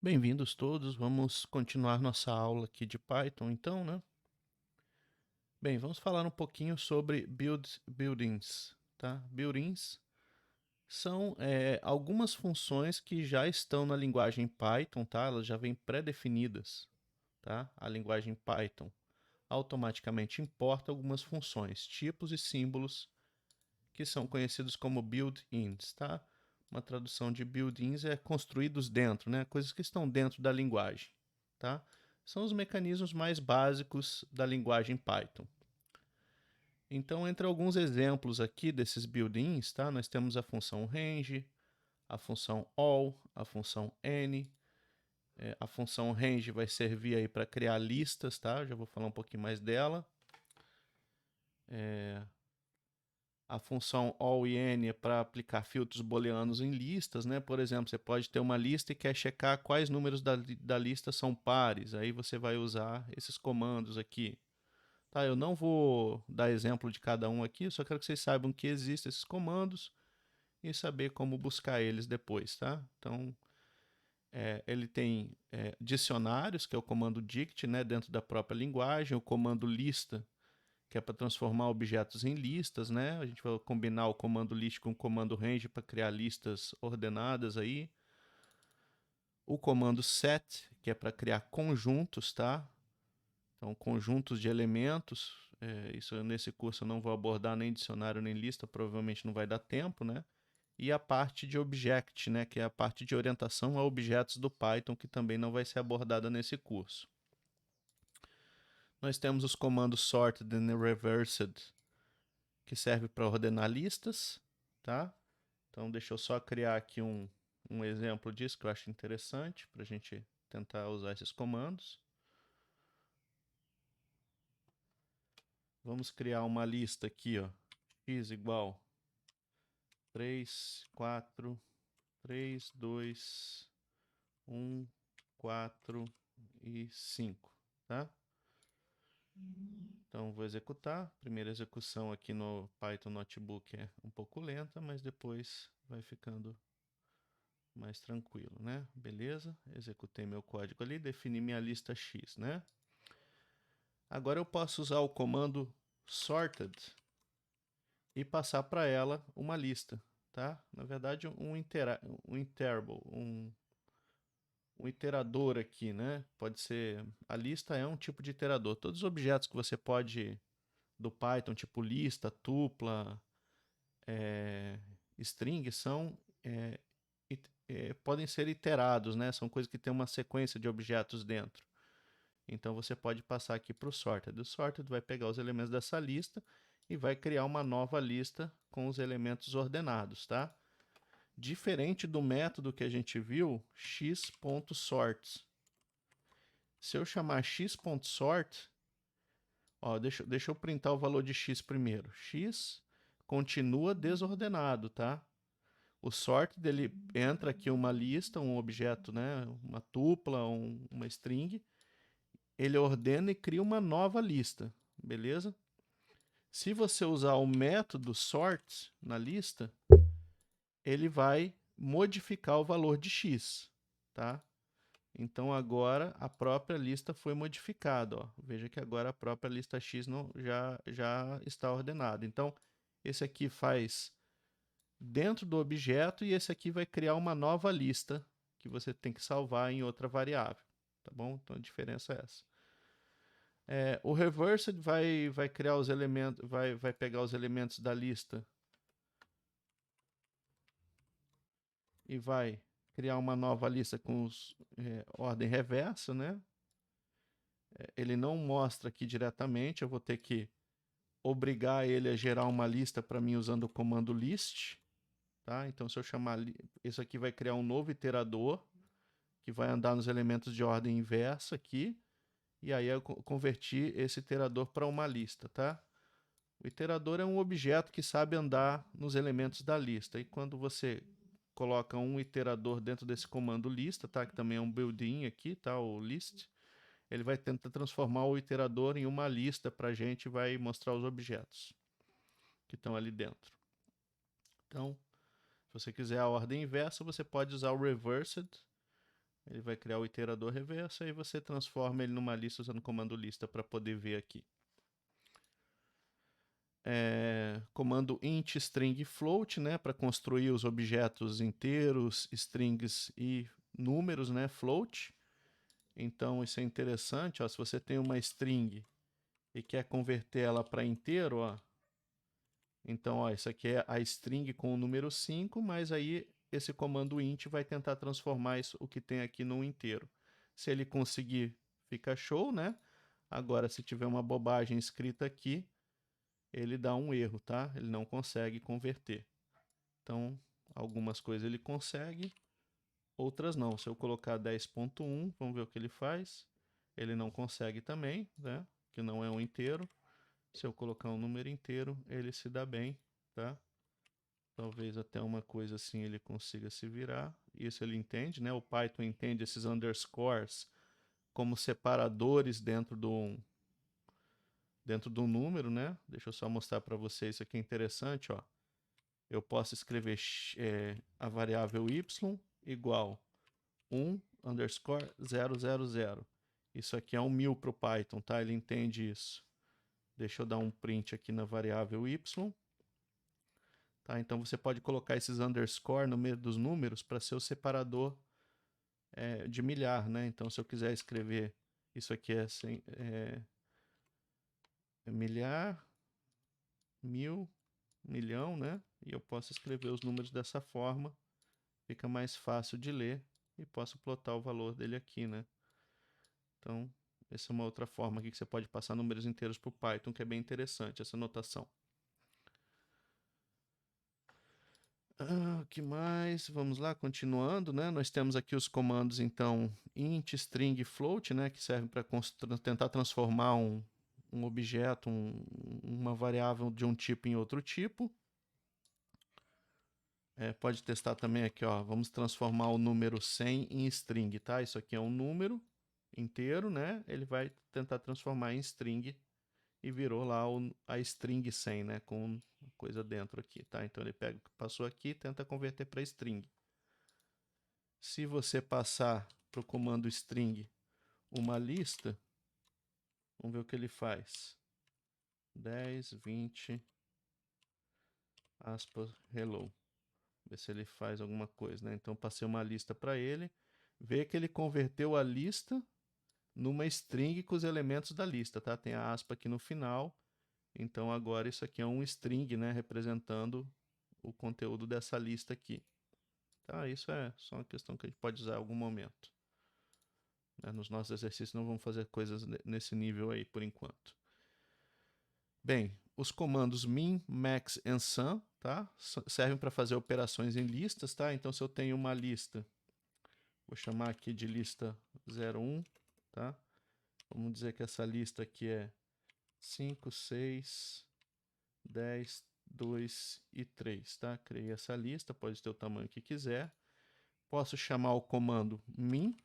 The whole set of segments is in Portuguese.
Bem-vindos todos, vamos continuar nossa aula aqui de Python então, né? Bem, vamos falar um pouquinho sobre buildings, tá? Buildings são algumas funções que já estão na linguagem Python, tá? Elas já vêm pré-definidas, tá? A linguagem Python automaticamente importa algumas funções, tipos e símbolos que são conhecidos como built-ins, tá? Uma tradução de built-ins é construídos dentro, né? Coisas que estão dentro da linguagem, tá? São os mecanismos mais básicos da linguagem Python. Então, entre alguns exemplos aqui desses built-ins, tá? Nós temos a função range, a função all, a função any. A função range vai servir aí para criar listas, tá? Eu já vou falar um pouquinho mais dela. A função all e any é para aplicar filtros booleanos em listas, né? Por exemplo, você pode ter uma lista e quer checar quais números da lista são pares. Aí você vai usar esses comandos aqui. Tá, eu não vou dar exemplo de cada um aqui, só quero que vocês saibam que existem esses comandos e saber como buscar eles depois, tá? Então, ele tem dicionários, que é o comando dict, né, dentro da própria linguagem, o comando lista, que é para transformar objetos em listas, né? A gente vai combinar o comando list com o comando range para criar listas ordenadas aí. O comando set, que é para criar conjuntos, tá? Então, conjuntos de elementos. Isso nesse curso eu não vou abordar nem dicionário nem lista, provavelmente não vai dar tempo, né? E a parte de object, né? Que é a parte de orientação a objetos do Python, que também não vai ser abordada nesse curso. Nós temos os comandos sorted and reversed, que serve para ordenar listas, tá? Então, deixa eu só criar aqui um exemplo disso que eu acho interessante para a gente tentar usar esses comandos. Vamos criar uma lista aqui, ó, x igual 3, 4, 3, 2, 1, 4 e 5, tá? Então, vou executar. A primeira execução aqui no Python Notebook é um pouco lenta, mas depois vai ficando mais tranquilo, né? Beleza, executei meu código ali, defini minha lista X, né? Agora eu posso usar o comando sorted e passar para ela uma lista, tá? Na verdade, um iterable, um iterador aqui, né? Pode ser, a lista é um tipo de iterador. Todos os objetos que você pode do Python, tipo lista, tupla, string, são podem ser iterados, né? São coisas que têm uma sequência de objetos dentro. Então você pode passar aqui para o sorted. O sorted vai pegar os elementos dessa lista e vai criar uma nova lista com os elementos ordenados, tá? Diferente do método que a gente viu, x.sort. Se eu chamar x.sort, ó, deixa eu printar o valor de x primeiro. X continua desordenado, tá? O sort dele entra aqui uma lista, um objeto, né? Uma tupla, uma string. Ele ordena e cria uma nova lista, beleza? Se você usar o método sort na lista, ele vai modificar o valor de x, tá? Então agora a própria lista foi modificada, ó. Veja que agora a própria lista x já está ordenada. Então esse aqui faz dentro do objeto e esse aqui vai criar uma nova lista que você tem que salvar em outra variável, tá bom? Então a diferença é essa. O reversed vai criar os elementos, vai pegar os elementos da lista e vai criar uma nova lista com ordem reversa, né? Ele não mostra aqui diretamente, eu vou ter que obrigar ele a gerar uma lista para mim usando o comando list, tá? Então se eu chamar isso aqui vai criar um novo iterador que vai andar nos elementos de ordem inversa aqui, e aí eu converti esse iterador para uma lista, tá? O iterador é um objeto que sabe andar nos elementos da lista. E quando você coloca um iterador dentro desse comando lista, tá? Que também é um built-in aqui, tá? O list. Ele vai tentar transformar o iterador em uma lista para a gente e vai mostrar os objetos que estão ali dentro. Então, se você quiser a ordem inversa, você pode usar o reversed Ele vai criar o iterador reverso, aí você transforma ele numa lista usando o comando lista para poder ver aqui. Comando int string float, né, para construir os objetos inteiros, strings e números, né, float. Então isso é interessante, ó, se você tem uma string e quer converter ela para inteiro, ó, então ó, isso aqui é a string com o número 5, mas aí esse comando int vai tentar transformar isso, o que tem aqui num inteiro. Se ele conseguir, fica show, né? Agora, se tiver uma bobagem escrita aqui, ele dá um erro, tá? Ele não consegue converter. Então, algumas coisas ele consegue, outras não. Se eu colocar 10.1, vamos ver o que ele faz. Ele não consegue também, né? Que não é um inteiro. Se eu colocar um número inteiro, ele se dá bem, tá? Talvez até uma coisa assim ele consiga se virar. Isso ele entende, né? O Python entende esses underscores como separadores dentro do número, né? Deixa eu só mostrar para vocês, isso aqui é interessante, ó. Eu posso escrever a variável y igual 1 underscore 000. Isso aqui é 1000 para o Python, tá? Ele entende isso. Deixa eu dar um print aqui na variável y. Tá? Então você pode colocar esses underscore no meio dos números para ser o separador de milhar, né? Então se eu quiser escrever isso aqui é milhar, 1000, milhão, né? E eu posso escrever os números dessa forma, fica mais fácil de ler e posso plotar o valor dele aqui, né? Então, essa é uma outra forma aqui que você pode passar números inteiros para o Python, que é bem interessante essa notação. O que mais? Vamos lá, continuando, né? Nós temos aqui os comandos, então, int, string, float, né? Que servem para tentar transformar um objeto, uma variável de um tipo em outro tipo. Pode testar também aqui, ó. Vamos transformar o número 100 em string, tá? Isso aqui é um número inteiro, né? Ele vai tentar transformar em string e virou lá a string 100, né? Com coisa dentro aqui, tá? Então ele pega o que passou aqui e tenta converter para string. Se você passar para o comando string uma lista, vamos ver o que ele faz. 10, 20, aspas, hello. Ver se ele faz alguma coisa, né? Então passei uma lista para ele, vê que ele converteu a lista numa string com os elementos da lista, tá? Tem a aspa aqui no final. Então agora isso aqui é um string, né, representando o conteúdo dessa lista aqui. Tá? Isso é só uma questão que a gente pode usar em algum momento. Nos nossos exercícios não vamos fazer coisas nesse nível aí por enquanto. Bem, os comandos min, max e sum, tá? Servem para fazer operações em listas, tá? Então se eu tenho uma lista, vou chamar aqui de lista 01, tá? Vamos dizer que essa lista aqui é 5, 6, 10, 2 e 3, tá? Criei essa lista, pode ter o tamanho que quiser. Posso chamar o comando min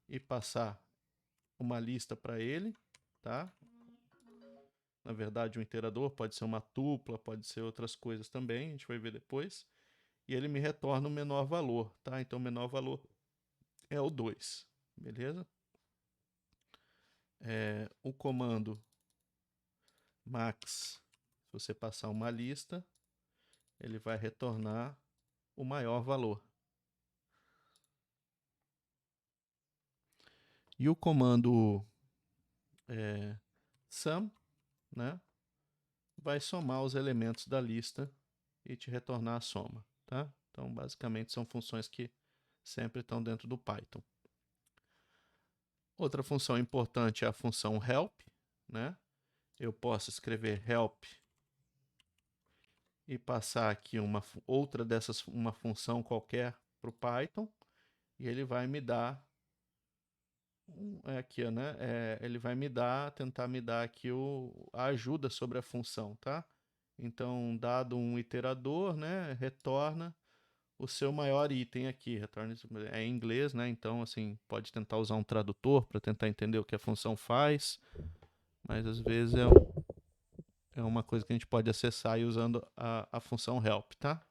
e passar uma lista para ele, tá? Na verdade, um iterador pode ser uma tupla, pode ser outras coisas também, a gente vai ver depois. E ele me retorna o menor valor, tá? Então o menor valor é o 2, beleza? O comando max, se você passar uma lista, ele vai retornar o maior valor. E o comando sum, né, vai somar os elementos da lista e te retornar a soma, tá? Então, basicamente, são funções que sempre estão dentro do Python. Outra função importante é a função help, né? Eu posso escrever help e passar aqui outra dessas, uma função qualquer para o Python, e ele vai me dar aqui, né? Ele vai tentar me dar aqui a ajuda sobre a função, tá? Então, dado um iterador, né, retorna o seu maior item aqui, retorna em inglês, né? Então, assim, pode tentar usar um tradutor para tentar entender o que a função faz, mas às vezes é uma coisa que a gente pode acessar aí usando a função help, tá?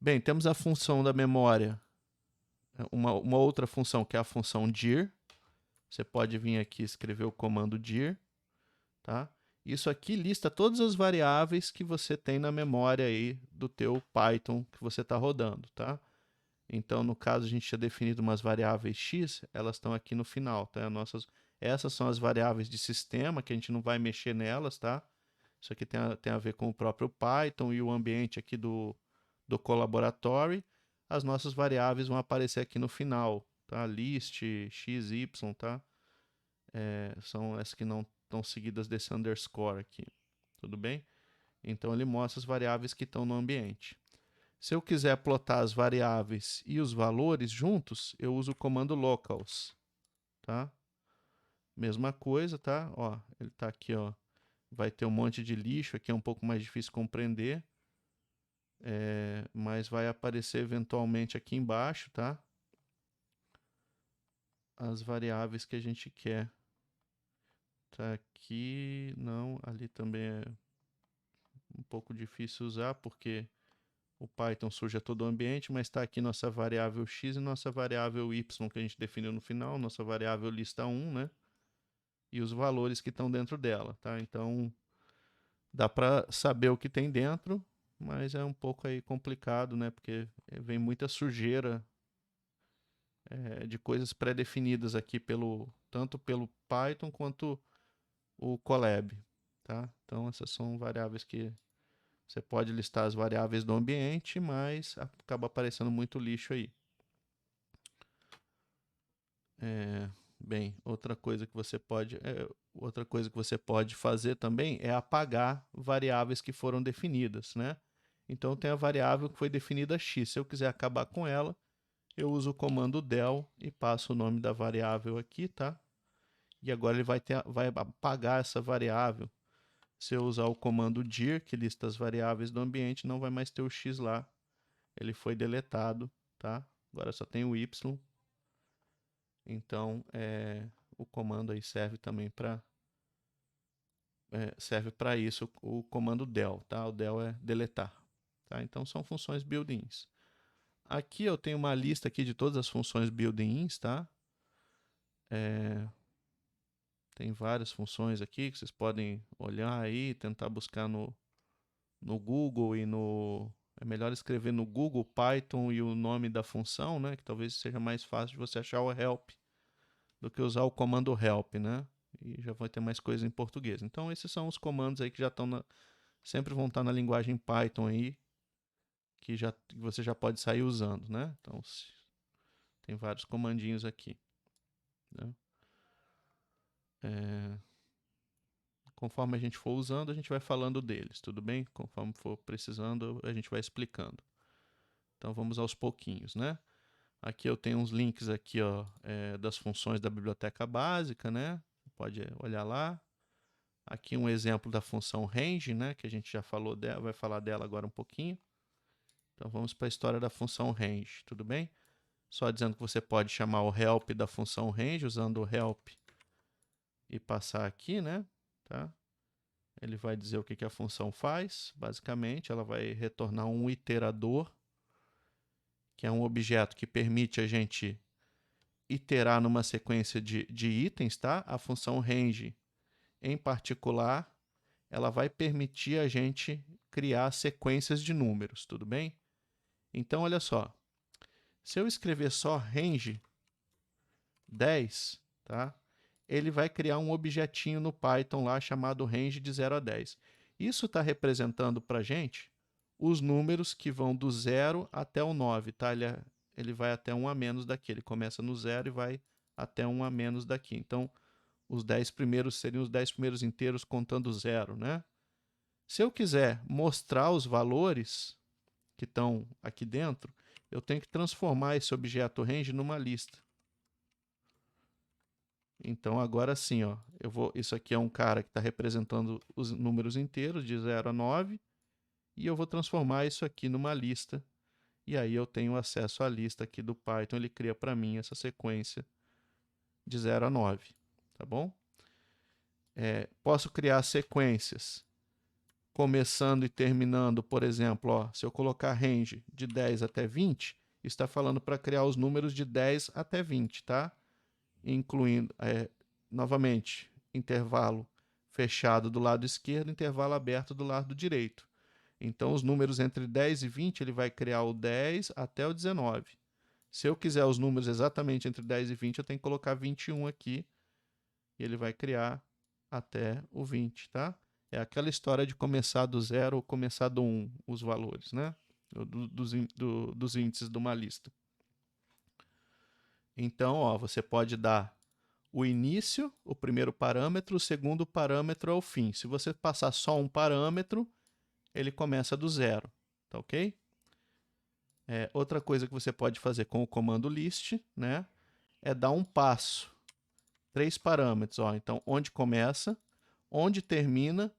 Bem, temos a função da memória uma outra função, que é a função dir. Você pode vir aqui e escrever o comando dir, tá? Isso aqui lista todas as variáveis que você tem na memória aí do teu Python que você está rodando, tá? Então, no caso, a gente tinha definido umas variáveis x, elas estão aqui no final, tá? Essas são as variáveis de sistema, que a gente não vai mexer nelas, tá? Isso aqui tem a ver com o próprio Python e o ambiente aqui do Colaboratory. As nossas variáveis vão aparecer aqui no final, tá? List, x, y, tá? São essas que não estão seguidas desse underscore aqui, tudo bem? Então, ele mostra as variáveis que estão no ambiente. Se eu quiser plotar as variáveis e os valores juntos, eu uso o comando locals, tá? Mesma coisa, tá? Ó, ele está aqui, ó. Vai ter um monte de lixo, aqui é um pouco mais difícil compreender, mas vai aparecer eventualmente aqui embaixo, tá? As variáveis que a gente quer. Tá aqui, não, ali também é um pouco difícil usar, porque o Python suja todo o ambiente, mas está aqui nossa variável x e nossa variável y que a gente definiu no final, nossa variável lista 1, né? E os valores que estão dentro dela, tá? Então, dá para saber o que tem dentro, mas é um pouco aí complicado, né? Porque vem muita sujeira de coisas pré-definidas aqui tanto pelo Python quanto o Colab, tá? Então, essas são variáveis que você pode listar as variáveis do ambiente, mas acaba aparecendo muito lixo aí. Bem, outra coisa que você pode fazer também é apagar variáveis que foram definidas, né? Então tem a variável que foi definida x. Se eu quiser acabar com ela, eu uso o comando del e passo o nome da variável aqui, tá? E agora ele vai apagar essa variável. Se eu usar o comando dir, que lista as variáveis do ambiente, não vai mais ter o x lá. Ele foi deletado, tá? Agora só tem o y. Então, o comando aí serve também para isso, o comando del, tá? O del é deletar, tá? Então, são funções built-ins. Aqui eu tenho uma lista aqui de todas as funções built-ins, tá? Tem várias funções aqui que vocês podem olhar aí, tentar buscar no Google e no... É melhor escrever no Google Python e o nome da função, né? Que talvez seja mais fácil de você achar o help do que usar o comando help, né? E já vai ter mais coisa em português. Então, esses são os comandos aí que já estão sempre vão estar na linguagem Python aí, que você já pode sair usando, né? Então, tem vários comandinhos aqui, né? Conforme a gente for usando, a gente vai falando deles, tudo bem? Conforme for precisando, a gente vai explicando. Então, vamos aos pouquinhos, né? Aqui eu tenho uns links aqui, ó, das funções da biblioteca básica, né? Pode olhar lá. Aqui um exemplo da função range, né? Que a gente já falou dela, vai falar dela agora um pouquinho. Então vamos para a história da função range, tudo bem? Só dizendo que você pode chamar o help da função range usando o help e passar aqui, né? Tá? Ele vai dizer o que a função faz. Basicamente, ela vai retornar um iterador, que é um objeto que permite a gente iterar numa sequência de itens, tá? A função range, em particular, ela vai permitir a gente criar sequências de números, tudo bem? Então, olha só. Se eu escrever só range 10, tá? Ele vai criar um objetinho no Python lá chamado range de 0 a 10. Isso está representando para a gente os números que vão do 0 até o 9, tá? Ele vai até 1 a menos daqui. Ele começa no 0 e vai até 1 a menos daqui. Então, os 10 primeiros seriam os 10 primeiros inteiros contando 0, né? Se eu quiser mostrar os valores que estão aqui dentro, eu tenho que transformar esse objeto range numa lista. Então, agora sim, ó, isso aqui é um cara que está representando os números inteiros, de 0 a 9, e eu vou transformar isso aqui numa lista, e aí eu tenho acesso à lista aqui do Python, ele cria para mim essa sequência de 0 a 9, tá bom? Posso criar sequências começando e terminando, por exemplo, ó, se eu colocar range de 10 até 20, está falando para criar os números de 10 até 20, tá? Incluindo, novamente, intervalo fechado do lado esquerdo, intervalo aberto do lado direito. Então, os números entre 10 e 20, ele vai criar o 10 até o 19. Se eu quiser os números exatamente entre 10 e 20, eu tenho que colocar 21 aqui, e ele vai criar até o 20, tá? É aquela história de começar do 0 ou começar do 1, os valores, né? Dos índices de uma lista. Então, ó, você pode dar o início, o primeiro parâmetro, o segundo parâmetro é o fim. Se você passar só um parâmetro, ele começa do 0, tá ok? Outra coisa que você pode fazer com o comando list, né, é dar um passo. 3 parâmetros, ó. Então, onde começa, onde termina,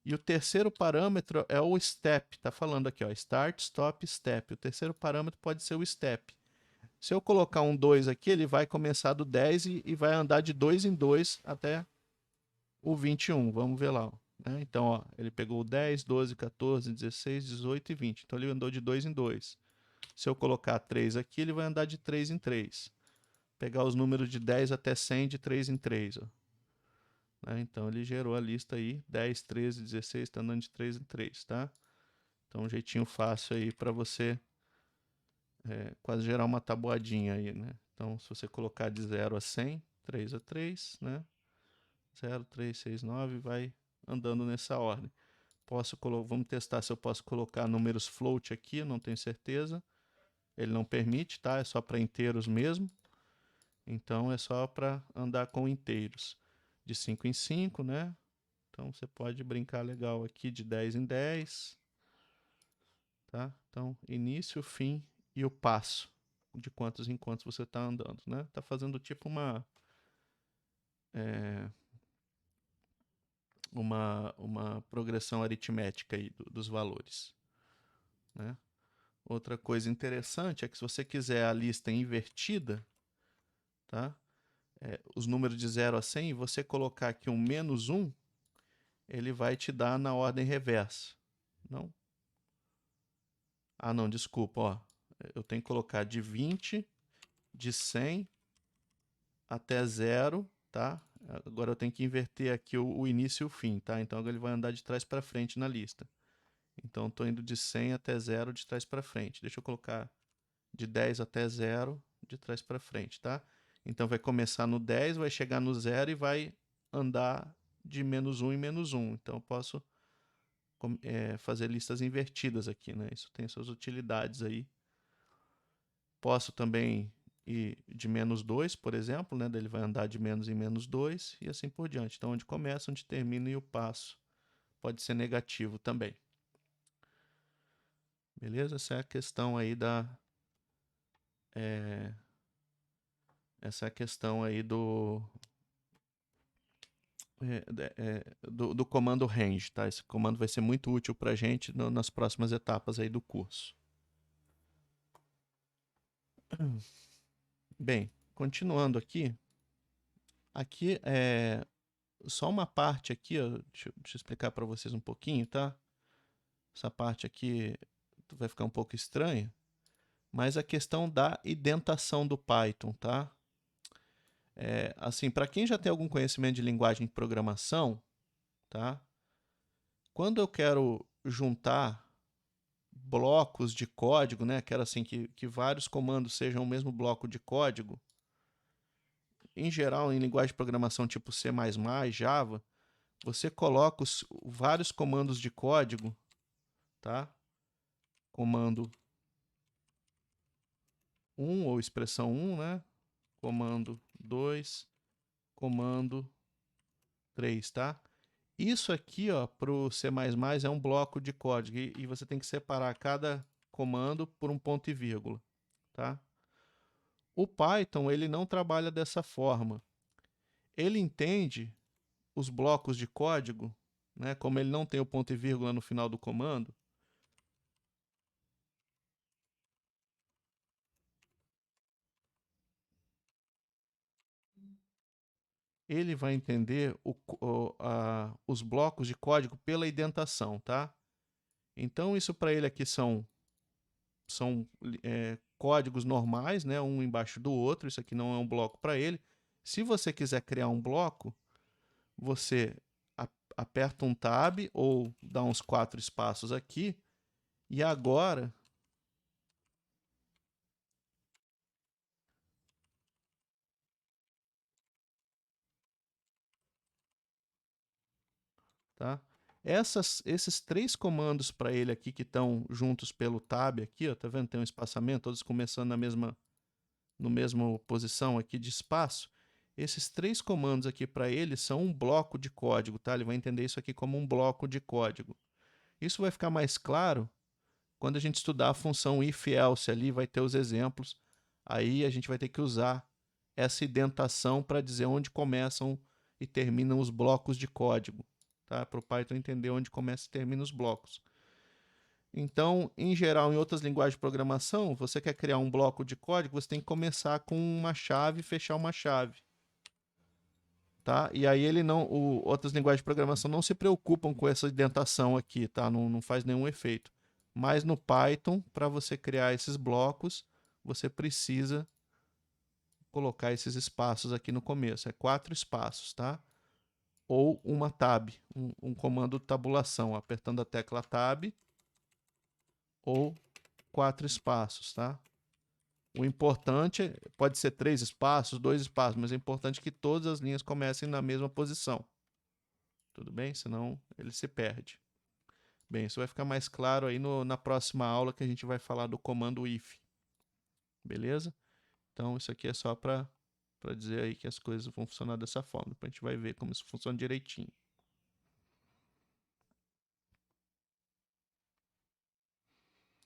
e o terceiro parâmetro é o step. Tá falando aqui, ó, start, stop, step. O terceiro parâmetro pode ser o step. Se eu colocar um 2 aqui, ele vai começar do 10 e vai andar de 2 em 2 até o 21. Vamos ver lá. Né? Então, ó, ele pegou o 10, 12, 14, 16, 18 e 20. Então, ele andou de 2 em 2. Se eu colocar 3 aqui, ele vai andar de 3 em 3. Pegar os números de 10 até 100 de 3 em 3. Ó. Né? Então, ele gerou a lista aí. 10, 13, 16, está andando de 3 em 3. Tá? Então, um jeitinho fácil aí para você quase gerar uma tabuadinha aí, né? Então, se você colocar de 0 a 100, 3 a 3, né? 0, 3, 6, 9, vai andando nessa ordem. Vamos testar se eu posso colocar números float aqui, eu não tenho certeza. Ele não permite, tá? É só para inteiros mesmo. Então, é só para andar com inteiros. De 5 em 5, né? Então, você pode brincar legal aqui de 10 em 10. Tá? Então, início, fim e o passo de quantos em quantos você está andando, né? Tá fazendo tipo uma progressão aritmética aí dos valores, né? Outra coisa interessante é que se você quiser a lista invertida, tá? Os números de 0 a 100, você colocar aqui um menos 1, ele vai te dar na ordem reversa. Não? Ah, não, desculpa, ó. Eu tenho que colocar de 20, de 100 até 0, tá? Agora eu tenho que inverter aqui o início e o fim, tá? Então agora ele vai andar de trás para frente na lista. Então estou indo de 100 até 0 de trás para frente. Deixa eu colocar de 10 até 0 de trás para frente, tá? Então vai começar no 10, vai chegar no 0 e vai andar de menos 1 em menos 1. Então eu posso fazer listas invertidas aqui, né? Isso tem suas utilidades aí. Posso também ir de menos 2, por exemplo, né? Ele vai andar de menos em menos 2 e assim por diante. Então, onde começa, onde termina e o passo pode ser negativo também. Beleza? Essa é a questão aí essa é a questão aí do comando range, tá? Esse comando vai ser muito útil para a gente nas próximas etapas aí do curso. Bem, continuando aqui. Aqui é só uma parte aqui, ó, deixa eu explicar para vocês um pouquinho, tá? Essa parte aqui vai ficar um pouco estranha, mas a questão da indentação do Python, tá? Assim, para quem já tem algum conhecimento de linguagem de programação, tá? Quando eu quero juntar blocos de código, né? Quero assim que vários comandos sejam o mesmo bloco de código. Em geral, em linguagem de programação tipo C++, Java, você coloca vários comandos de código, tá? Comando 1 ou expressão 1, né? Comando 2, comando 3, tá? Isso aqui, ó, para o C++ é um bloco de código e você tem que separar cada comando por um ponto e vírgula, tá? O Python, ele não trabalha dessa forma. Ele entende os blocos de código, né? Como ele não tem o ponto e vírgula no final do comando, ele vai entender os blocos de código pela indentação, tá? Então, isso para ele aqui são códigos normais, né, um embaixo do outro. Isso aqui não é um bloco para ele. Se você quiser criar um bloco, você aperta um tab ou dá uns 4 espaços aqui. E agora tá? Esses 3 comandos para ele aqui que estão juntos pelo tab aqui, ó, tá vendo? Tem um espaçamento, todos começando no mesmo posição aqui de espaço. Esses 3 comandos aqui para ele são um bloco de código, tá? Ele vai entender isso aqui como um bloco de código. Isso vai ficar mais claro quando a gente estudar a função if-else ali, vai ter os exemplos. Aí a gente vai ter que usar essa indentação para dizer onde começam e terminam os blocos de código, tá? Para o Python entender onde começa e termina os blocos. Então, em geral, em outras linguagens de programação, você quer criar um bloco de código, você tem que começar com uma chave e fechar uma chave. Tá? E aí outras linguagens de programação não se preocupam com essa indentação aqui, tá? Não faz nenhum efeito. Mas no Python, para você criar esses blocos, você precisa colocar esses espaços aqui no começo. É 4 espaços, tá? Ou uma tab, um comando de tabulação, apertando a tecla tab, ou 4 espaços, tá? O importante pode ser 3 espaços, 2 espaços, mas é importante que todas as linhas comecem na mesma posição. Tudo bem? Senão ele se perde. Bem, isso vai ficar mais claro aí na próxima aula que a gente vai falar do comando if. Beleza? Então isso aqui é só para dizer aí que as coisas vão funcionar dessa forma. Depois a gente vai ver como isso funciona direitinho.